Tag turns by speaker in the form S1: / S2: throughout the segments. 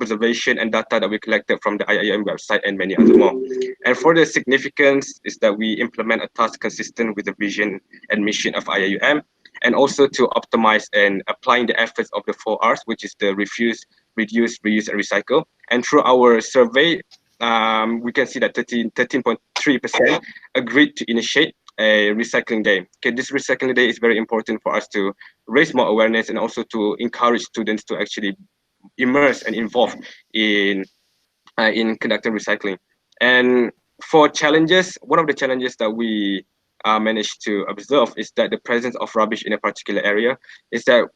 S1: observation and data that we collected from the IIUM website and many other more. And for the significance is that we implement a task consistent with the vision and mission of IIUM, and also to optimize and applying the efforts of the 4 Rs, which is the refuse, reduce, reuse, and recycle. And through our survey, we can see that 13.3% agreed to initiate a recycling day. Okay, this recycling day is very important for us to raise more awareness and also to encourage students to actually immerse and involve in conducting recycling. And for challenges, one of the challenges that we managed to observe is that the presence of rubbish in a particular area is that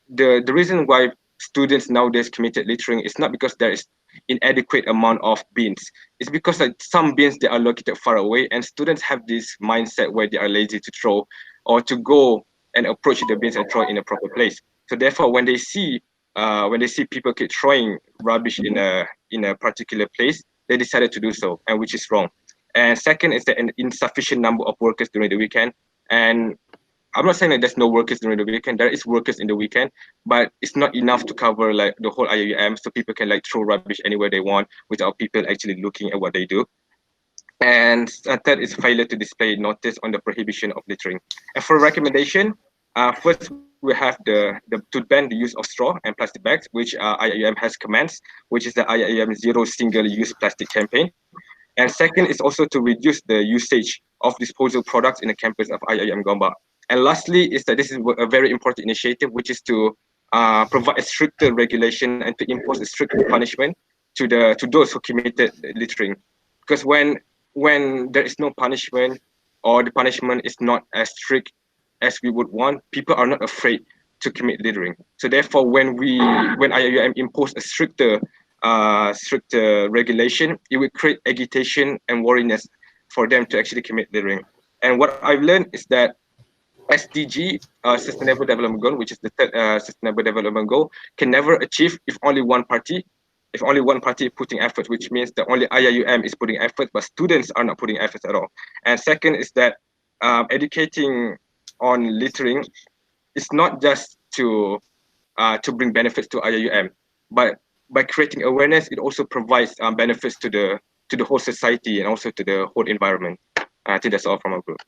S1: the reason why students nowadays committed littering is not because there is inadequate amount of bins. It's because like some bins they are located far away, and students have this mindset where they are lazy to throw or to go and approach the bins and throw in a proper place. So therefore, when they see people keep throwing rubbish in a particular place, they decided to do so, and which is wrong. And second is that an insufficient number of workers during the weekend. And I'm not saying that there's no workers during the weekend. There is workers in the weekend, but it's not enough to cover like the whole IIUM, so people can like throw rubbish anywhere they want without people actually looking at what they do. And third is failure to display notice on the prohibition of littering. And for recommendation, first we have to ban the use of straw and plastic bags, which IIUM has commenced, which is the IIUM Zero Single-Use Plastic campaign. And second is also to reduce the usage of disposal products in the campus of IIUM Gombak. And lastly is that this is a very important initiative, which is to provide a stricter regulation and to impose a stricter punishment to those who committed littering. Because when there is no punishment, or the punishment is not as strict as we would want, people are not afraid to commit littering. So therefore, when IIUM impose a stricter regulation, it will create agitation and worriness for them to actually commit littering. And what I've learned is that SDG, Sustainable Development Goal, which is the third Sustainable Development Goal, can never achieve if only one party is putting effort, which means that only IIUM is putting effort, but students are not putting efforts at all. And second is that educating on littering is not just to bring benefits to IIUM, but by creating awareness, it also provides benefits to the whole society and also to the whole environment. I think that's all from our group.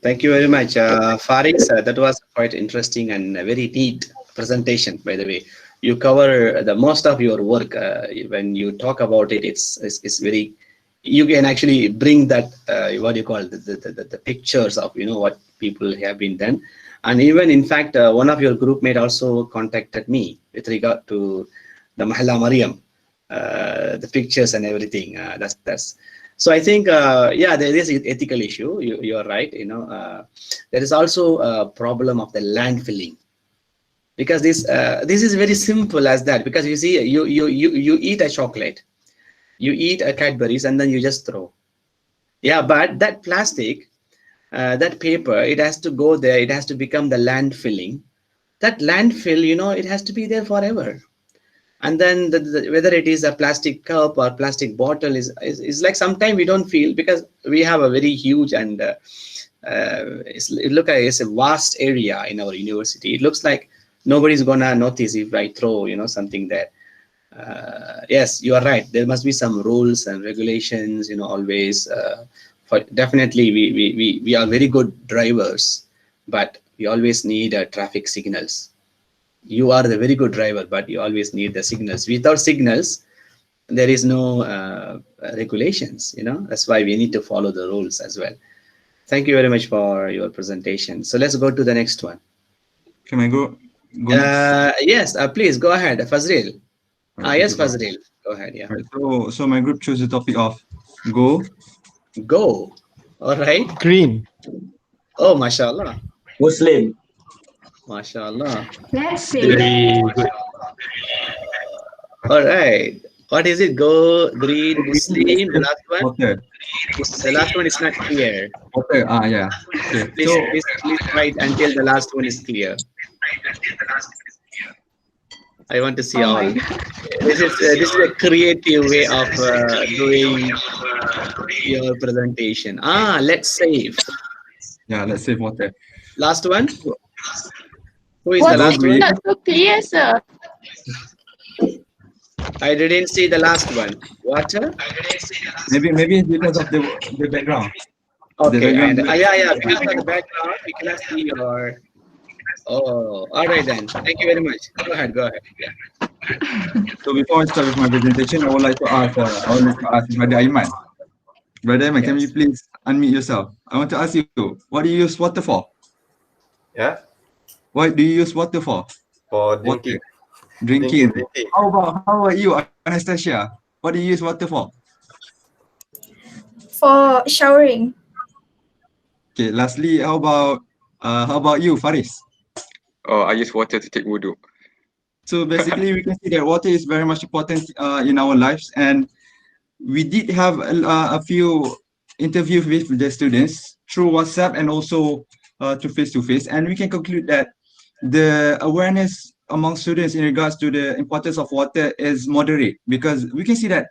S2: Thank you very much, Faris. That was quite interesting and a very neat presentation, by the way. You cover the most of your work. When you talk about it, it's very, you can actually bring that, what do you call the pictures of, what people have been done. And even in fact, one of your group mate also contacted me with regard to the Mahalla Mariam, the pictures and everything. That's so I think, yeah, there is an ethical issue. You're right. There is also a problem of the land filling, because this is very simple as that. Because you see, you eat a chocolate, you eat a Cadbury's, and then you just throw. Yeah, but that plastic, that paper, it has to go there. It has to become the land filling. That landfill, it has to be there forever. And then whether it is a plastic cup or plastic bottle is like sometimes we don't feel, because we have a very huge and it's a vast area in our university. It looks like nobody's gonna notice if I throw something there. Yes, you are right. There must be some rules and regulations, always. Definitely, we are very good drivers, but we always need traffic signals. You are the very good driver, but you always need the signals. Without signals, there is no regulations. That's why we need to follow the rules as well. Thank you very much for your presentation. So let's go to the next one.
S3: Can I go next?
S2: Yes, please go ahead, Fazril. Yes, Fazril, go ahead. Yeah.
S3: Right, so my group chose the topic of go.
S2: Go. All right.
S4: Green.
S2: Oh, mashallah.
S5: Muslim.
S2: Mashallah.
S6: Let's see.
S4: Very good.
S2: All right. What is it? Go, green, Muslim. The last one.
S3: Water.
S2: The last one is not clear.
S3: Water. Yeah. Okay.
S2: Please write until the last one is clear. I want to see all. This is a creative way of doing your presentation. Let's save.
S3: Yeah, let's save water.
S2: Last one. Who is the last one?
S6: Not so clear, sir.
S2: I didn't see the last one. Water?
S3: Maybe it's because of the background. The
S2: Okay,
S3: background.
S2: and yeah, because of the background, we cannot see your. Oh, all right then. Thank you very much. Go ahead, go ahead. Yeah.
S3: So before I start with my presentation, I would like to ask Brother Aiman. Brother Aiman, can you
S2: Yes.
S3: please unmute yourself? I want to ask you, what do you use water for?
S4: Yeah,
S3: What do you use water for?
S4: for
S3: Water,
S4: drinking.
S3: drinking.
S4: Drinking.
S3: How about you, Anastasia? What do you use water for?
S5: For showering.
S3: Okay, lastly, how about you, Faris?
S1: Oh, I use water to take wudu.
S3: So basically, we can see that water is very much important in our lives, and we did have a few interviews with the students through WhatsApp and also to face, and we can conclude that the awareness among students in regards to the importance of water is moderate, because we can see that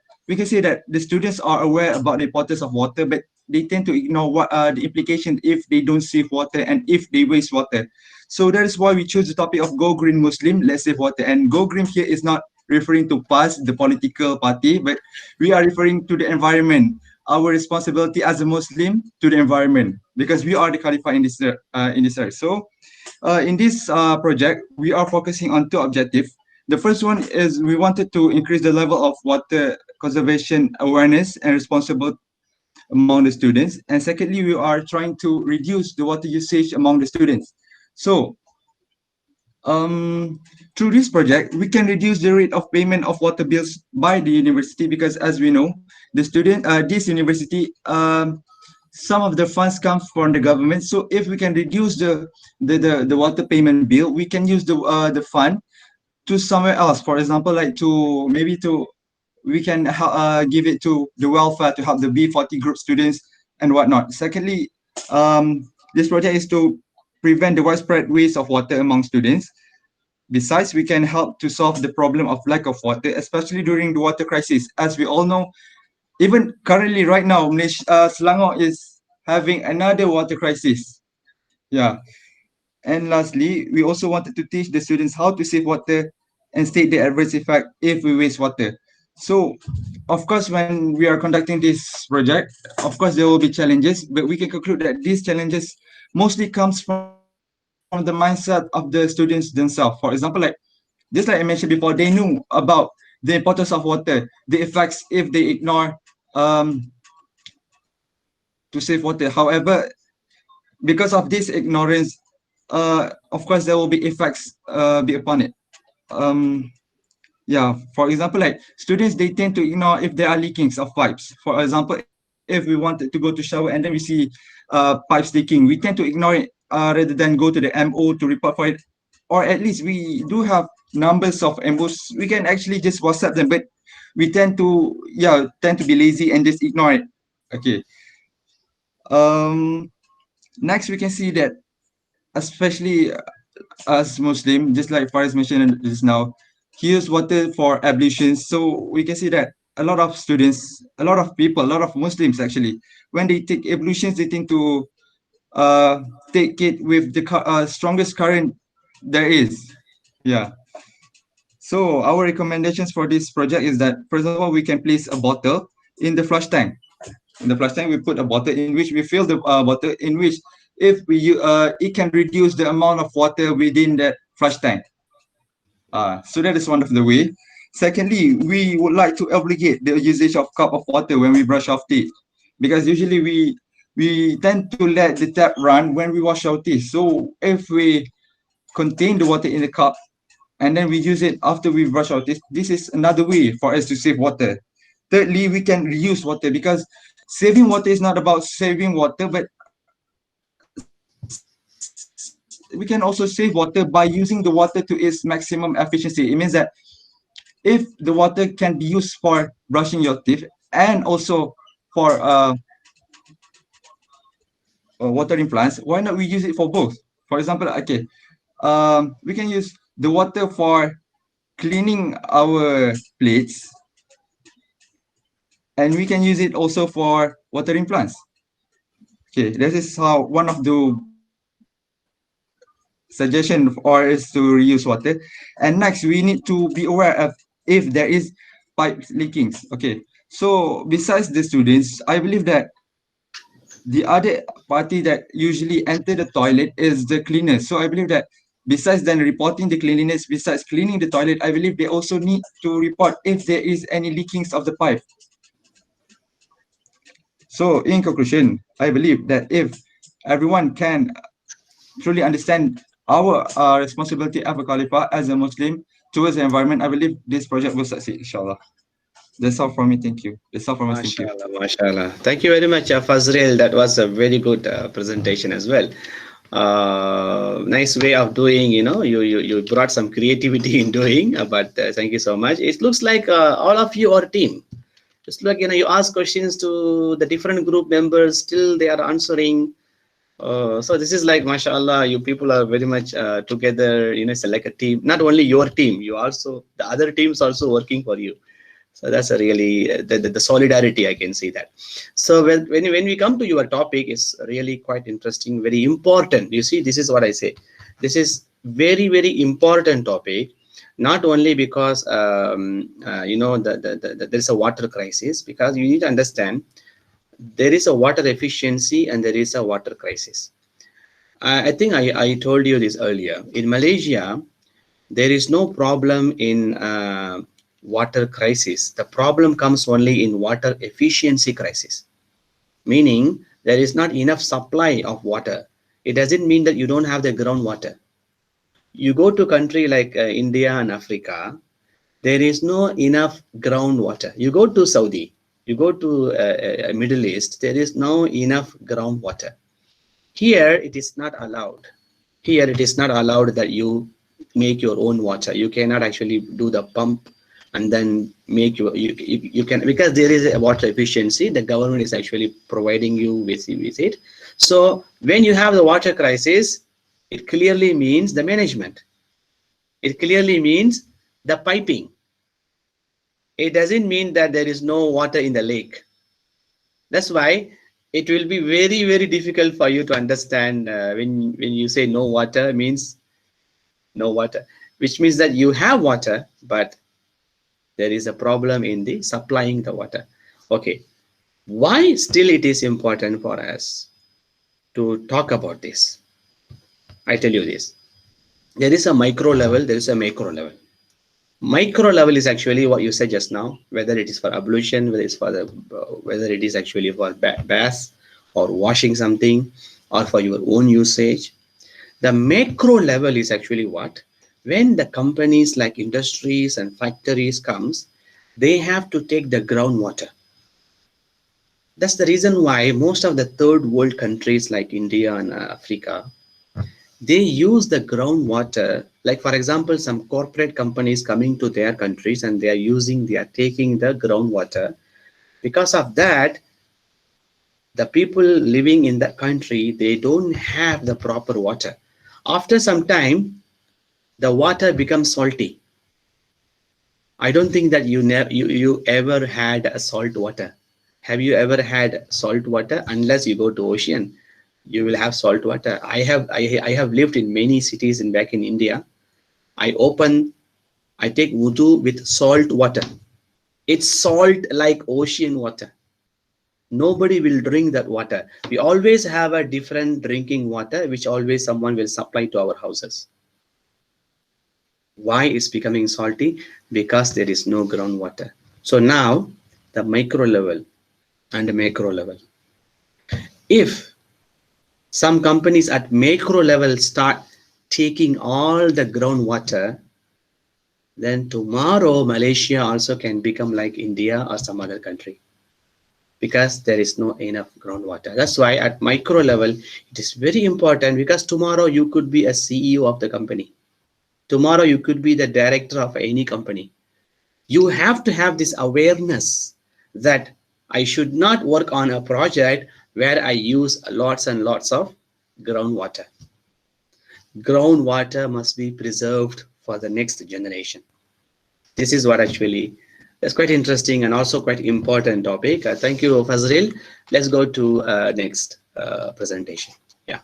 S3: the students are aware about the importance of water, but they tend to ignore what are the implications if they don't save water and if they waste water. So that is why we choose the topic of Go Green Muslim, let's save water. And Go Green here is not referring to PAS, the political party, but we are referring to the environment, our responsibility as a Muslim to the environment, because we are the Khalifa in this earth. So in this project, we are focusing on two objectives. The first one is we wanted to increase the level of water conservation awareness and responsible among the students. And secondly, we are trying to reduce the water usage among the students. So through this project, we can reduce the rate of payment of water bills by the university, because as we know, this university, some of the funds come from the government. So if we can reduce the water payment bill, we can use the fund to somewhere else. For example, like we can give it to the welfare to help the B40 group students and whatnot. Secondly, this project is to prevent the widespread waste of water among students. Besides, we can help to solve the problem of lack of water, especially during the water crisis. As we all know, even currently right now, Malaysia, Selangor is having another water crisis. Yeah. And lastly, we also wanted to teach the students how to save water and state the adverse effect if we waste water. So, of course, when we are conducting this project, of course, there will be challenges, but we can conclude that these challenges mostly comes from the mindset of the students themselves. For example, just like I mentioned before, they knew about the importance of water, the effects if they ignore um, to save water. However, because of this ignorance, of course, there will be effects be upon it. Um, yeah, for example, like students, they tend to ignore if there are leakings of pipes. For example, if we wanted to go to shower and then we see pipes leaking, we tend to ignore it rather than go to the MO to report for it. Or at least we do have numbers of MOs. We can actually just WhatsApp them, but we tend to be lazy and just ignore it. Okay. Um, Next, we can see that, especially as Muslim, just like Faris mentioned just now, he used water for ablutions. So we can see that a lot of students, a lot of people, a lot of Muslims actually, when they take ablutions, they tend to take it with the strongest current there is. Yeah. So our recommendations for this project is that, first of all, we can place a bottle in the flush tank. In the flush tank, we put a bottle in which we fill the bottle, in which if it can reduce the amount of water within that flush tank. So that is one of the way. Secondly, we would like to obligate the usage of cup of water when we brush our teeth, because usually we tend to let the tap run when we wash our teeth. So if we contain the water in the cup and then we use it after we brush our teeth, this is another way for us to save water. Thirdly, we can reuse water, because saving water is not about saving water, but we can also save water by using the water to its maximum efficiency. It means that if the water can be used for brushing your teeth and also for watering plants, why not we use it for both? For example, okay, we can use the water for cleaning our plates, and we can use it also for watering plants. Okay, this is how one of the suggestion or is to reuse water. And next, we need to be aware of if there is pipe leakings. Okay, so besides the students, I believe that the other party that usually enter the toilet is the cleaners. So I believe that besides then reporting the cleanliness, besides cleaning the toilet, I believe they also need to report if there is any leakings of the pipe. So in conclusion, I believe that if everyone can truly understand our responsibility as a Khalifa, as a Muslim towards the environment, I believe this project will succeed, inshallah. That's all from me. Thank you. That's all from us. Thank you.
S2: MashaAllah, MashaAllah. Thank you very much, Fazril. That was a very good presentation as well. Nice way of doing, you brought some creativity in doing, but thank you so much. It looks like all of you are a team. Just like, you ask questions to the different group members, still they are answering. So this is like, mashallah, you people are very much together, it's like a team. Not only your team, you also, the other teams also working for you. So that's a really, the solidarity, I can see that. So when we come to your topic, it's really quite interesting, very important. You see, this is what I say. This is very, very important topic, not only because, there's a water crisis, because you need to understand, there is a water efficiency and there is a water crisis. I think I told you this earlier. In Malaysia, there is no problem in water crisis. The problem comes only in water efficiency crisis, meaning there is not enough supply of water. It doesn't mean that you don't have the groundwater. You go to a country like India and Africa, there is no enough groundwater. You go to Saudi, you go to Middle East, there is no enough groundwater. Here it is not allowed. Here it is not allowed that you make your own water. You cannot actually do the pump and then make you can, because there is a water efficiency, the government is actually providing you with it. So when you have the water crisis, it clearly means the management. It clearly means the piping. It doesn't mean that there is no water in the lake. That's why it will be very, very difficult for you to understand when you say no water means no water, which means that you have water, but there is a problem in the supplying the water. Okay, why still it is important for us to talk about this? I tell you this. There is a micro level, there is a macro level. Micro level is actually what you said just now, whether it is for ablution, whether it is actually for bath or washing something or for your own usage. The macro level is actually what? When the companies like industries and factories comes, they have to take the groundwater. That's the reason why most of the third world countries like India and Africa, they use the groundwater. Like for example, some corporate companies coming to their countries and they are taking the groundwater. Because of that, the people living in that country, they don't have the proper water. After some time, the water becomes salty. I don't think that you ever had a salt water. Have you ever had salt water? Unless you go to ocean, you will have salt water. I have lived in many cities back in India. I take wudu with salt water. It's salt like ocean water. Nobody will drink that water. We always have a different drinking water, which always someone will supply to our houses. Why it's becoming salty? Because there is no groundwater. So now the micro level and the macro level. If some companies at macro level start taking all the groundwater, then tomorrow Malaysia also can become like India or some other country, because there is no enough groundwater. That's why at micro level, it is very important, because tomorrow you could be a CEO of the company. Tomorrow you could be the director of any company. You have to have this awareness that I should not work on a project where I use lots and lots of groundwater. Groundwater must be preserved for the next generation. This is what actually, that's quite interesting and also quite important topic. Thank you, Fazril. Let's go to next presentation. Yeah.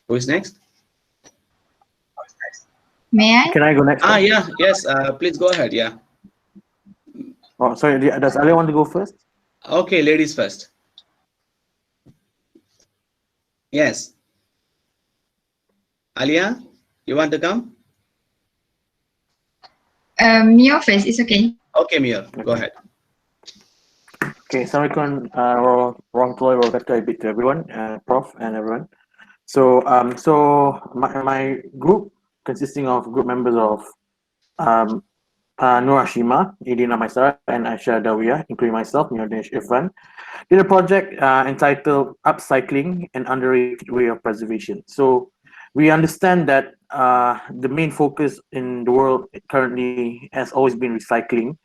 S2: Who is next?
S4: May I?
S5: Can I go next?
S2: Yeah, yes, please go ahead. Yeah.
S4: Oh, sorry, does Ali want to go first?
S2: Okay, ladies first. Yes. Alia, you want to come?
S5: Your first is okay.
S2: Okay, Mia, go ahead.
S4: Okay, Assalamualaikum warahmatullahi wabarakatuh to everyone, Prof and everyone. So my group consisting of group members of Nur Hashima, Idina Maisara, and Aisha Dawiyah, including myself, Nirdesh Irfan, did a project entitled Upcycling, an Underrated Way of Preservation. So we understand that the main focus in the world currently has always been recycling,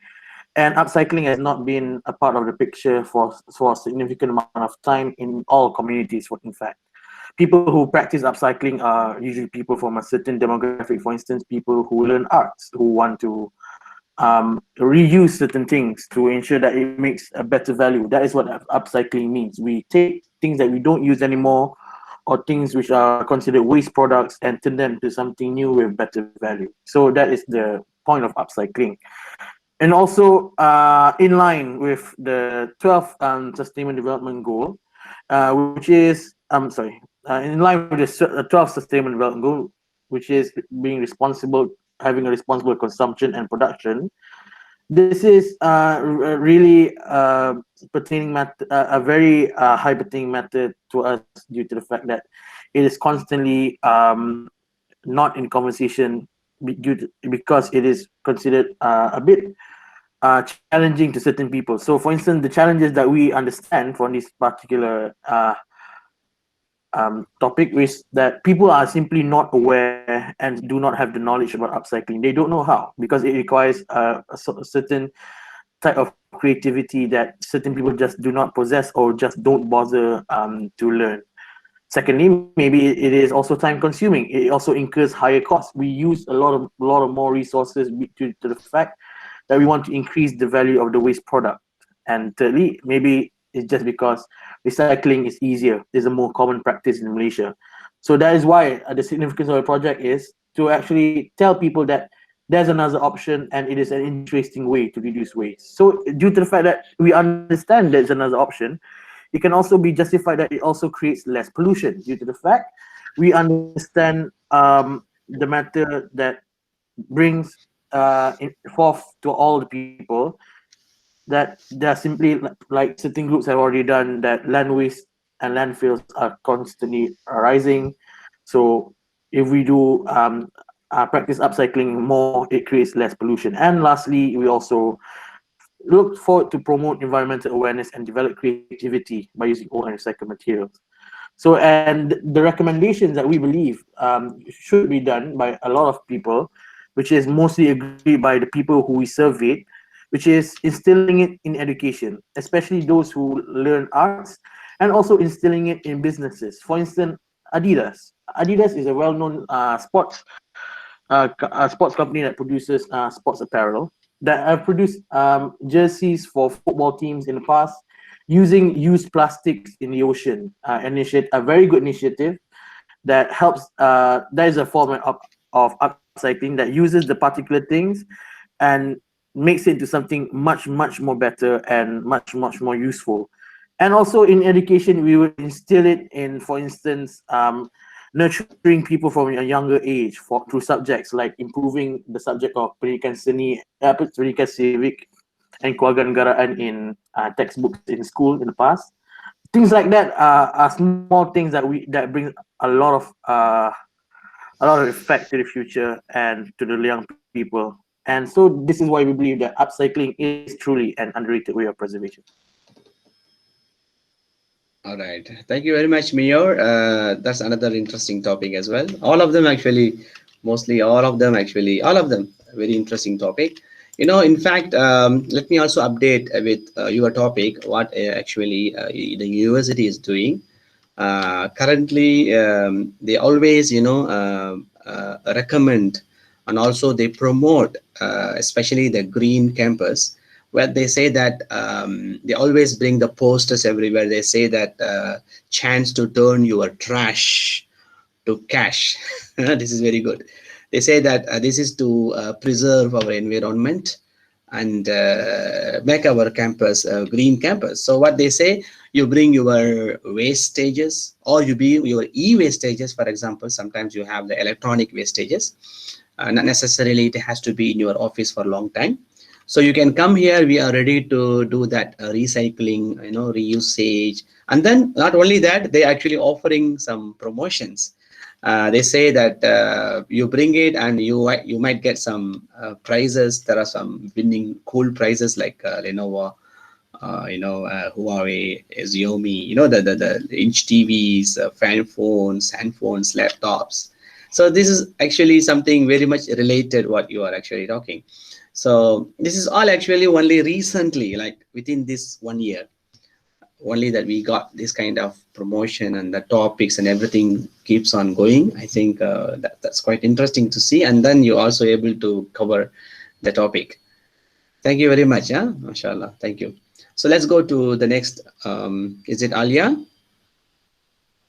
S4: and upcycling has not been a part of the picture for a significant amount of time in all communities. In fact, people who practice upcycling are usually people from a certain demographic. For instance, people who learn arts, who want to reuse certain things to ensure that it makes a better value. That is what upcycling means. We take things that we don't use anymore, or things which are considered waste products, and turn them into something new with better value. So that is the point of upcycling. And also, in line with the 12th Sustainable Development Goal, which is, in line with the 12th Sustainable Development Goal, which is being responsible, having a responsible consumption and production. This is really pertaining a very high pertaining matter to us due to the fact that it is constantly not in conversation because it is considered a bit challenging to certain people. So, for instance, the challenges that we understand from this particular topic is that people are simply not aware and do not have the knowledge about upcycling. They don't know how, because it requires a certain type of creativity that certain people just do not possess or just don't bother to learn. Secondly, maybe it is also time consuming. It also incurs higher costs. We use a lot of more resources due to the fact that we want to increase the value of the waste product. And thirdly, maybe it's just because recycling is easier. It's a more common practice in Malaysia. So that is why the significance of the project is to actually tell people that there's another option and it is an interesting way to reduce waste. So due to the fact that we understand there's another option, it can also be justified that it also creates less pollution due to the fact we understand the matter that brings forth to all the people that there are simply, like certain groups have already done, that land waste and landfills are constantly rising. So if we do practice upcycling more, it creates less pollution. And lastly, we also look forward to promote environmental awareness and develop creativity by using old and recycled materials. So, and the recommendations that we believe should be done by a lot of people, which is mostly agreed by the people who we surveyed, which is instilling it in education, especially those who learn arts, and also instilling it in businesses. For instance, Adidas. Adidas is a well-known sports company that produces sports apparel, that have produced jerseys for football teams in the past using used plastics in the ocean. A very good initiative that helps. That is a form of upcycling that uses the particular things and makes it into something much more better and much more useful. And also in education, we would instill it in, for instance, nurturing people from a younger age through subjects like improving the subject of pendidikan seni, pendidikan civic and kewarganegaraan in textbooks in school in the past. Things like that are small things that bring a lot of effect to the future and to the young people. And so this is why we believe that upcycling is truly an underrated way of preservation.
S2: All right. Thank you very much, Mayor. That's another interesting topic as well. All of them actually, mostly all of them, very interesting topic. You know, in fact, let me also update with your topic, what actually the university is doing. Currently, they always, recommend and also they promote, especially the green campus, where they say that they always bring the posters everywhere. They say that chance to turn your trash to cash. This is very good. They say that this is to preserve our environment and make our campus a green campus. So what they say, you bring your wastages, or you bring your e-wastages. For example, sometimes you have the electronic wastages. Not necessarily it has to be in your office for a long time. So you can come here. We are ready to do that recycling, reusage. And then not only that, they actually offering some promotions. They say that you bring it and you might get some prizes. There are some winning cool prizes like Lenovo, Huawei, Xiaomi, the inch TVs, fan phones, hand phones, laptops. So this is actually something very much related what you are actually talking. So this is all actually only recently, like within this 1 year, only that we got this kind of promotion, and the topics and everything keeps on going. I think that's quite interesting to see. And then you're also able to cover the topic. Thank you very much. Yeah, mashallah. Thank you. So let's go to the next. Is it Alia?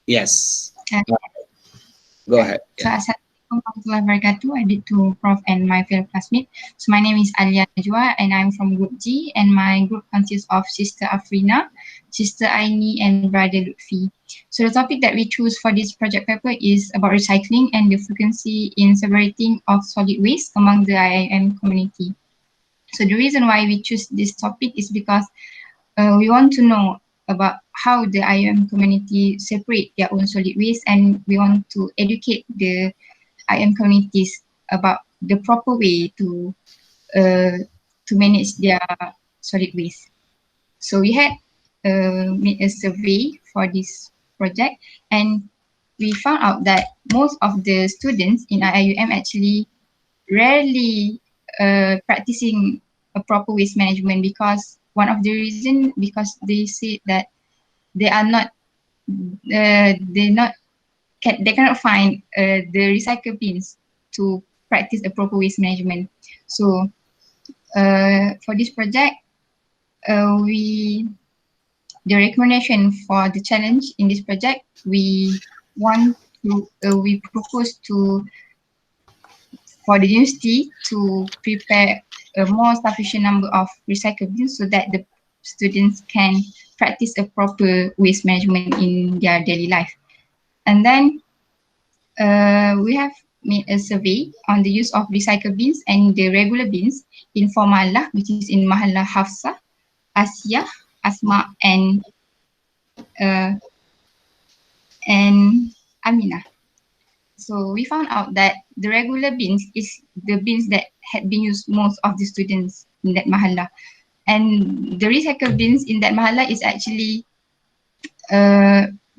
S2: Yes. Go ahead.
S5: So, Assalamualaikum warahmatullahi wabarakatuh. I did to Prof and my fellow classmate. So my name is Alia Najwa and I'm from Group G, and my group consists of Sister Afrina, Sister Aini and Brother Lutfi. So the topic that we choose for this project paper is about recycling and the frequency in separating of solid waste among the IIM community. So the reason why we choose this topic is because we want to know about how the IIM community separate their own solid waste, and we want to educate the IIM communities about the proper way to manage their solid waste. So we had made a survey for this project, and we found out that most of the students in IIUM actually rarely practicing a proper waste management, because one of the reason, because they say that they are not they cannot find the recycle bins to practice a proper waste management. So for this project, the recommendation for the challenge in this project, we propose for the university to prepare a more sufficient number of recycle bins so that the students can practice a proper waste management in their daily life. And then we have made a survey on the use of recycle bins and the regular bins in 4 mahallah, which is in Mahallah Hafsah, Asiyah, Asma, and Aminah. So we found out that the regular bins is the bins that had been used most of the students in that mahallah. And the recycle bins in that mahallah is actually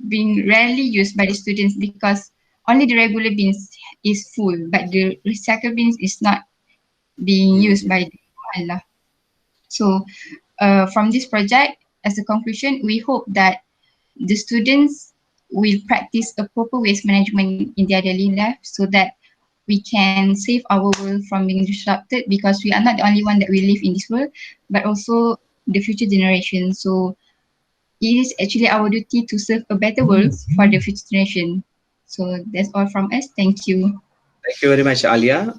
S5: being rarely used by the students, because only the regular bins is full, but the recycle bins is not being used by the mahallah. So from this project, as a conclusion, we hope that the students will practice a proper waste management in their daily life, so that we can save our world from being disrupted, because we are not the only one that will live in this world, but also the future generation. So it is actually our duty to serve a better world for the future generation. So that's all from us. Thank you.
S2: Thank you very much, Alia.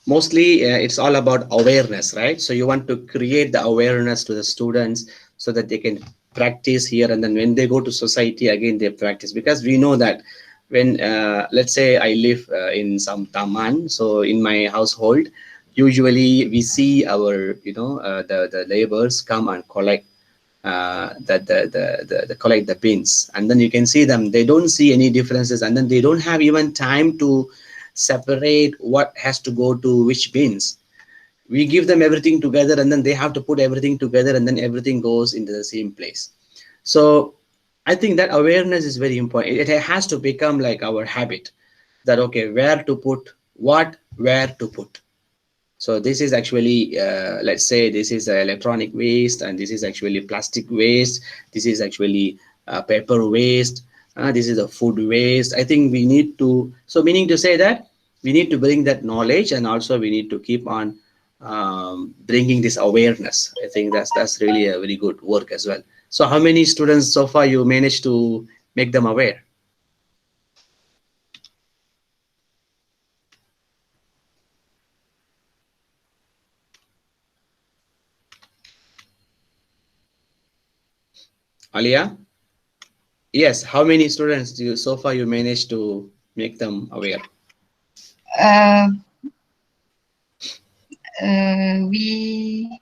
S2: Mostly, it's all about awareness, right? So you want to create the awareness to the students so that they can practice here, and then when they go to society, again, they practice. Because we know that when, let's say I live in some taman, so in my household, usually we see our, the laborers come and collect collect the bins, and then you can see them, they don't see any differences, and then they don't have even time to separate what has to go to which bins. We give them everything together, and then they have to put everything together, and then everything goes into the same place. So I think that awareness is very important. It has to become like our habit, that okay, where to put what, where to put. So this is actually, let's say this is electronic waste, and this is actually plastic waste. This is actually paper waste. This is a food waste. I think we need to, so meaning to say that we need to bring that knowledge, and also we need to keep on bringing this awareness. I think that's really a very good work as well. So how many students so far you managed to make them aware? Alia? Yes, how many students do you, so far you managed to make them aware?
S5: Uh, we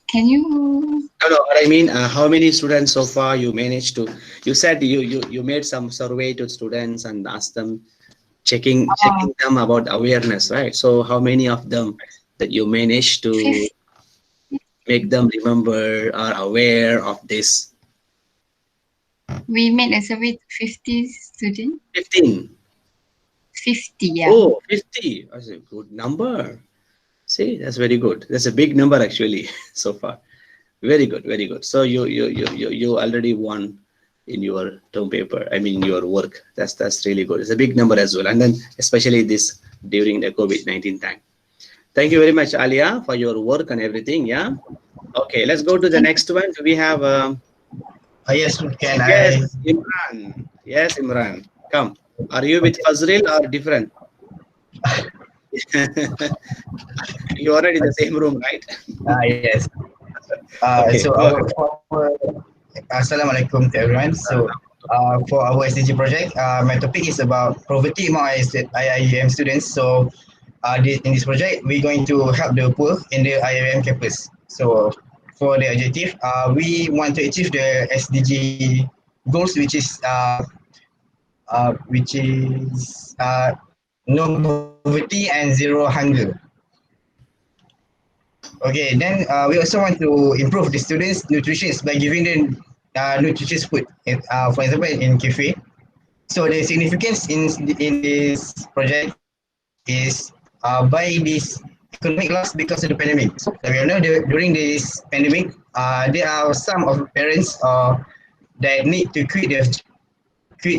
S5: can you
S2: No, no, what I mean, how many students so far you managed to, you said you made some survey to students and asked them, checking them about awareness, right? So how many of them that you managed to
S5: 50?
S2: make them remember or aware of this?
S5: We made a survey to 50 students.
S2: 15.
S5: 50, yeah.
S2: Oh, 50. That's a good number. See, that's very good. That's a big number actually so far. Very good, very good. So you already won in your term paper. I mean your work. That's really good. It's a big number as well. And then especially this during the COVID-19 time. Thank you very much, Alia, for your work and everything. Yeah. Okay, let's go to the next one. We have
S6: Yes, can
S2: yes,
S6: I?
S2: Imran. Yes, Imran. Come. Are you with Fazril or different? You are in the same room, right?
S6: Yes.
S2: Okay,
S6: So
S2: go ahead.
S6: Assalamualaikum to everyone. So for our SDG project, my topic is about poverty among IIUM students. So in this project, we're going to help the poor in the IIUM campus. So for the objective, we want to achieve the SDG goals, which is no poverty and zero hunger. Okay, then we also want to improve the students' nutrition by giving them nutritious food. For example, in cafe. So the significance in this project is by this economic loss because of the pandemic. So we all know during this pandemic, there are some of parents that need to quit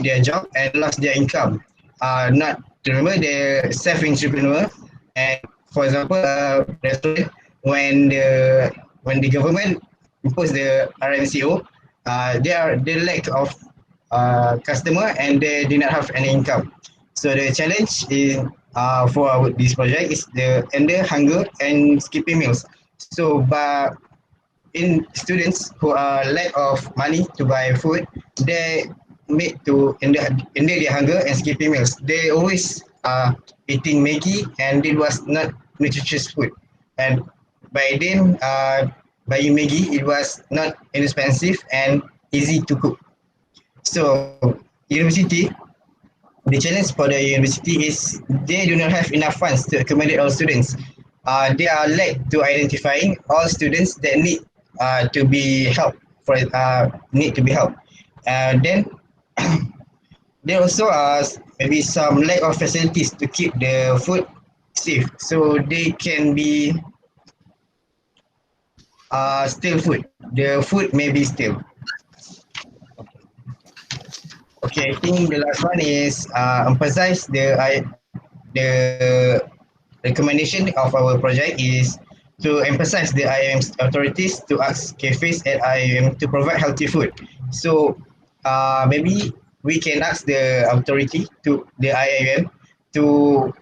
S6: their job and lost their income. Not to remember they're self-entrepreneur, and for example, restaurant when the government impose the RMCO, they lack of customer and they do not have any income. So the challenge for this project is the end the hunger and skipping meals. So, but in students who are lack of money to buy food, they need to end their hunger and skipping meals. They always eating Maggie and it was not nutritious food. And by then, buying Maggie, it was not inexpensive and easy to cook. So university, the challenge for the university is they do not have enough funds to accommodate all students. They are lack to identifying all students that to be helped need to be helped. Then there also are maybe some lack of facilities to keep the food safe, so they can be stale food. The food may be stale. Okay, I think the last one is emphasize the recommendation of our project is to emphasize the IIM authorities to ask cafes at IIM to provide healthy food. So maybe we can ask the authority to the IIM to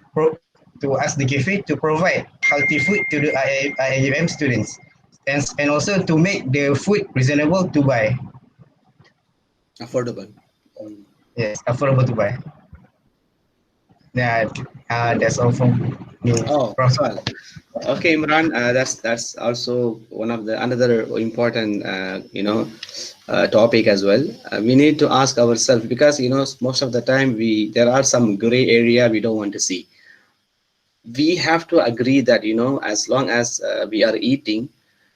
S6: to ask the cafe to provide healthy food to the IIM students, and also to make the food reasonable to buy.
S2: Affordable.
S6: Yes, affordable to buy. Yeah, that's all from me.
S2: Oh,
S6: Prof.
S2: well. Okay, Imran, that's also one of the another important topic as well. We need to ask ourselves because most of the time there are some gray area we don't want to see. We have to agree that as long as we are eating,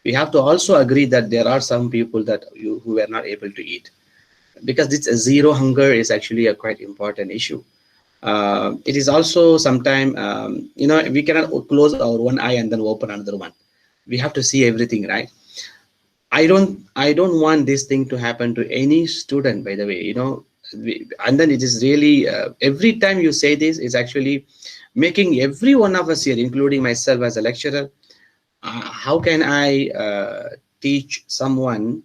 S2: we have to also agree that there are some people who are not able to eat, because this zero hunger is actually a quite important issue. It is also sometimes we cannot close our one eye and then open another one. We have to see everything, right? I don't want this thing to happen to any student, by the way. And then it is really every time you say this is actually making every one of us here, including myself as a lecturer, how can I teach someone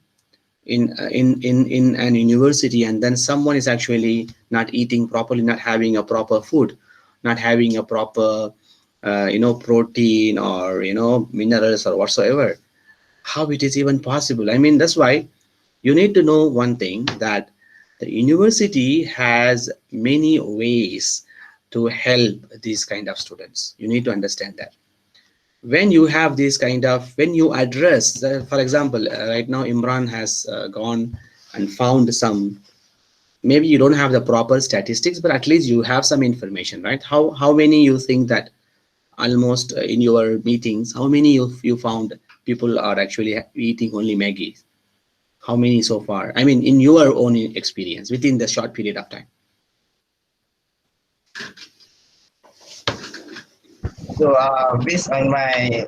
S2: in an university, and then someone is actually not eating properly, not having a proper food, not having a proper protein or minerals or whatsoever. How it is even possible? I mean, that's why you need to know one thing, that the university has many ways to help these kind of students. You need to understand that. When you have this kind of, when you address, for example, right now Imran has gone and found some, maybe you don't have the proper statistics, but at least you have some information, right? How many you think that almost in your meetings, how many you found people are actually eating only Maggie? How many so far? I mean, in your own experience within the short period of time.
S6: So based on my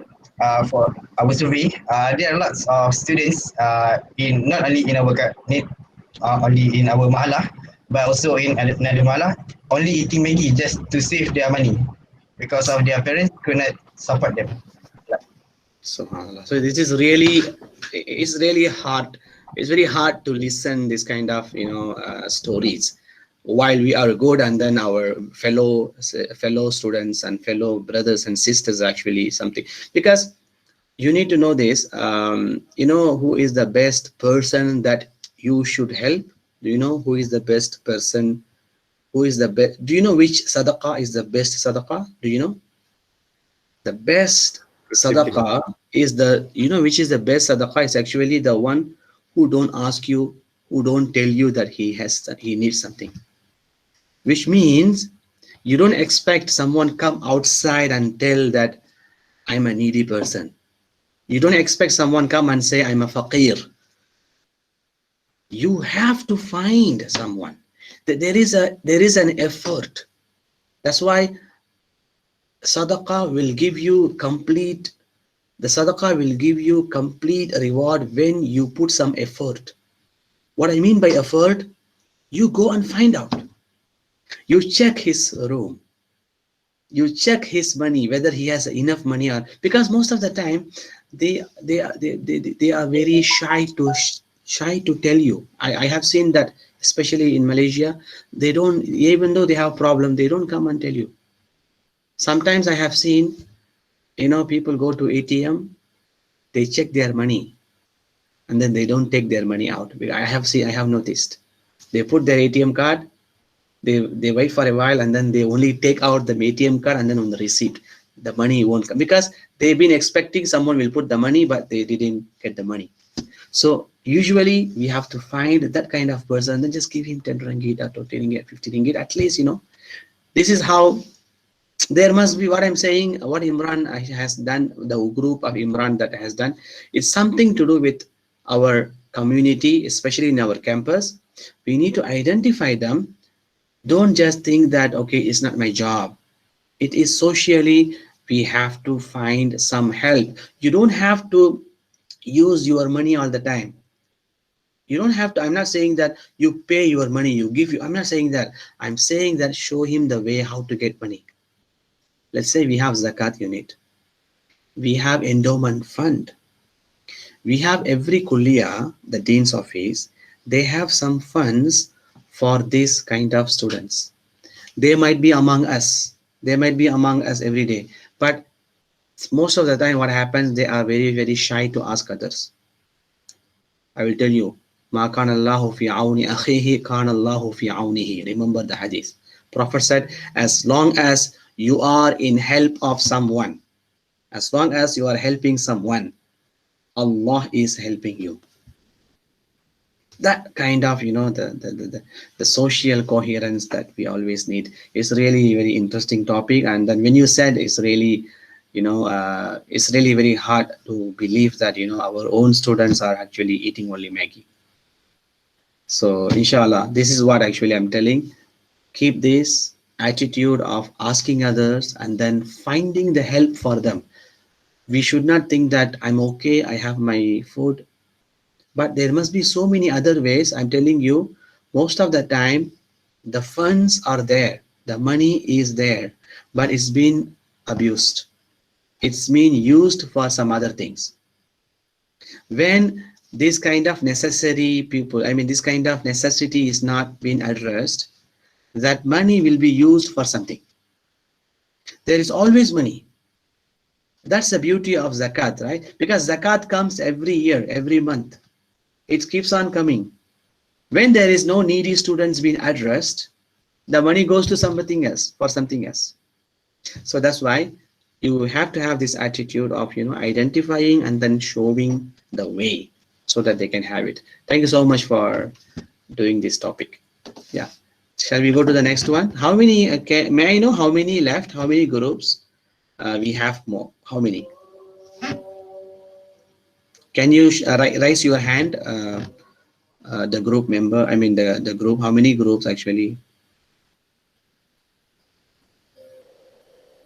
S6: for our survey, there are lots of students in not only in our only in our mahalah, but also in another mahalah, only eating Maggi just to save their money because of their parents could not support them.
S2: Subhanallah. So this is really, it's really hard. It's very hard to listen this kind of stories while we are good, and then our fellow students and fellow brothers and sisters actually something, because you need to know this. Who is the best person that you should help? Do you know who is the best person? Who is the best? Do you know which sadaqah is the best sadaqah? Do you know? The best sadaqah is the, which is the best sadaqah is actually the one who don't ask you, who don't tell you that he needs something. Which means you don't expect someone come outside and tell that I'm a needy person. You don't expect someone come and say I'm a faqir. You have to find someone. There is an effort. That's why sadaqah will give you complete, the sadaqah will give you complete reward when you put some effort. What I mean by effort, you go and find out. You check his room. You check his money, whether he has enough money, or because most of the time they are very shy to tell you. I have seen that, especially in Malaysia, they don't, even though they have problem, they don't come and tell you. Sometimes I have seen, people go to ATM, they check their money, and then they don't take their money out. I have noticed. They put their ATM card, they wait for a while, and then they only take out the ATM card, and then on the receipt, the money won't come, because they've been expecting someone will put the money, but they didn't get the money. So usually we have to find that kind of person, then just give him 10 ringgit or 20 ringgit, 50 ringgit, at least, this is how. There must be, what I'm saying, what Imran has done, the group of Imran that has done, it's something to do with our community, especially in our campus. We need to identify them. Don't just think that, okay, it's not my job. It is socially, we have to find some help. You don't have to use your money all the time. You don't have to, I'm not saying that you pay your money, I'm not saying that. I'm saying that show him the way how to get money. Let's say we have zakat unit. We have endowment fund. We have every Kulliyyah, the dean's office, they have some funds for this kind of students. They might be among us. They might be among us every day. But most of the time what happens, they are very, very shy to ask others. I will tell you, Ma kana Allahu fi awni akhihi kana Allahu fi awnihi. Remember the hadith. Prophet said, as long as you are in help of someone, as long as you are helping someone, Allah is helping you. That kind of, the social coherence that we always need is really very interesting topic. And then when you said it's really, it's really very hard to believe that, our own students are actually eating only Maggie. So inshallah, this is what actually I'm telling. Keep this attitude of asking others and then finding the help for them. We should not think that I'm okay, I have my food, but there must be so many other ways. I'm telling you, most of the time the funds are there, the money is there, but it's been abused. It's been used for some other things. When this kind of necessary this kind of necessity is not being addressed, that money will be used for something. There is always money. That's the beauty of zakat, right? Because zakat comes every year, every month. It keeps on coming. When there is no needy students being addressed, the money goes to something else, for something else. So that's why you have to have this attitude of, identifying and then showing the way so that they can have it. Thank you so much for doing this topic. Yeah. Shall we go to the next one? How many, may I know how many left? How many groups? We have more. How many? Can you raise your hand? The group member, I mean the group, how many groups actually?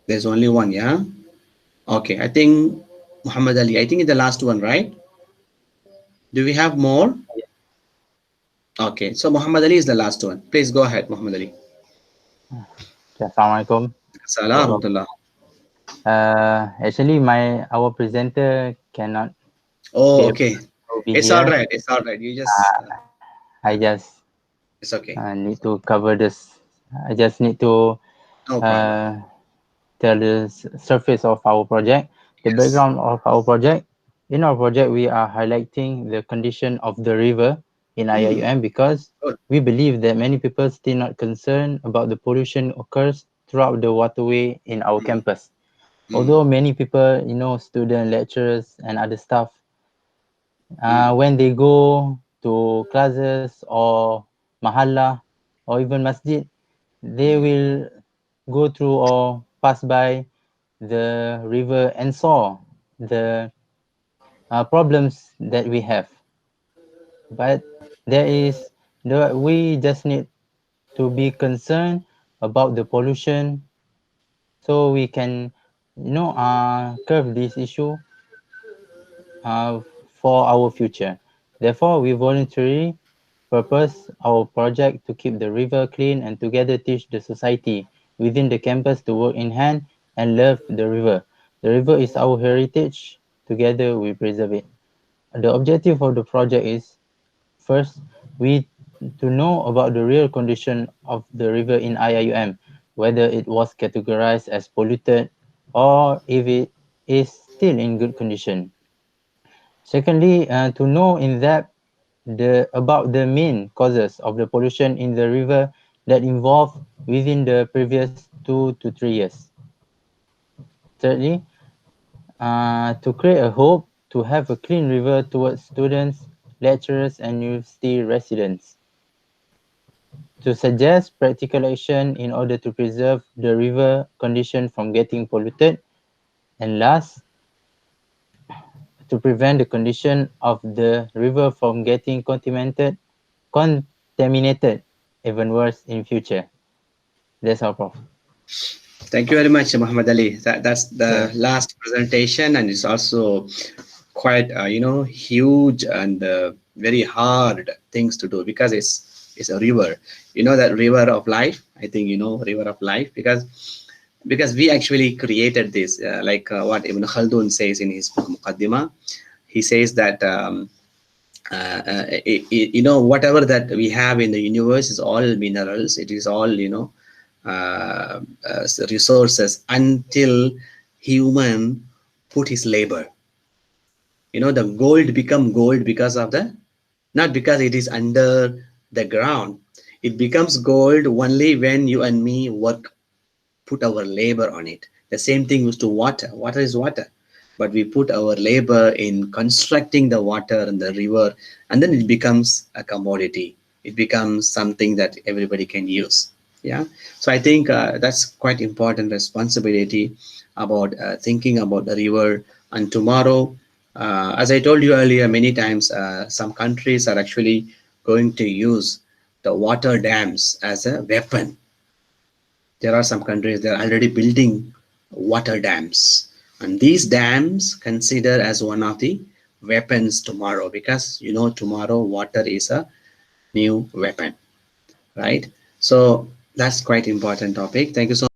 S2: There's only one, yeah? Okay, I think Muhammad Ali, I think it's the last one, right? Do we have more? Okay, so Muhammad Ali is the last one. Please go ahead, Muhammad Ali.
S7: Assalamualaikum.
S2: Assalamualaikum.
S7: Actually, our presenter cannot.
S2: Oh, okay. It's
S7: here.
S2: all right. It's all right. You just.
S7: I just.
S2: It's okay.
S7: Need to cover this. I just need to.
S2: No problem.
S7: Tell the surface of our project, the background of our project. In our project, we are highlighting the condition of the river in IIUM because we believe that many people still not concerned about the pollution occurs throughout the waterway in our campus. Although many people, students, lecturers, and other staff, when they go to classes or mahalla or even masjid, they will go through or pass by the river and saw the problems that we have. But we just need to be concerned about the pollution so we can, curb this issue for our future. Therefore, we voluntarily purpose our project to keep the river clean and together teach the society within the campus to work in hand and love the river. The river is our heritage. Together, we preserve it. The objective of the project is, first, to know about the real condition of the river in IIUM, whether it was categorized as polluted or if it is still in good condition. Secondly, to know in depth about the main causes of the pollution in the river that involved within the previous 2 to 3 years. Thirdly, to create a hope to have a clean river towards students, lecturers, and university residents. To suggest practical action in order to preserve the river condition from getting polluted. And last, to prevent the condition of the river from getting contaminated even worse in future. That's all, Prof.
S2: Thank you very much, Muhammad Ali. That's the last presentation, and it's also quite huge and very hard things to do because it's a river. You know that river of life. I think you know river of life because we actually created this, what Ibn Khaldun says in his book Muqaddimah. He says that whatever that we have in the universe is all minerals. It is all resources until human put his labor. The gold become gold because of not because it is under the ground. It becomes gold only when you and me work, put our labor on it. The same thing is to water. Water is water, but we put our labor in constructing the water and the river, and then it becomes a commodity. It becomes something that everybody can use. Yeah. So I think that's quite important responsibility about thinking about the river. And tomorrow, as I told you earlier many times, some countries are actually going to use the water dams as a weapon. There are some countries that are already building water dams, and these dams consider as one of the weapons tomorrow, because tomorrow water is a new weapon, right? So that's quite important topic. Thank you so much.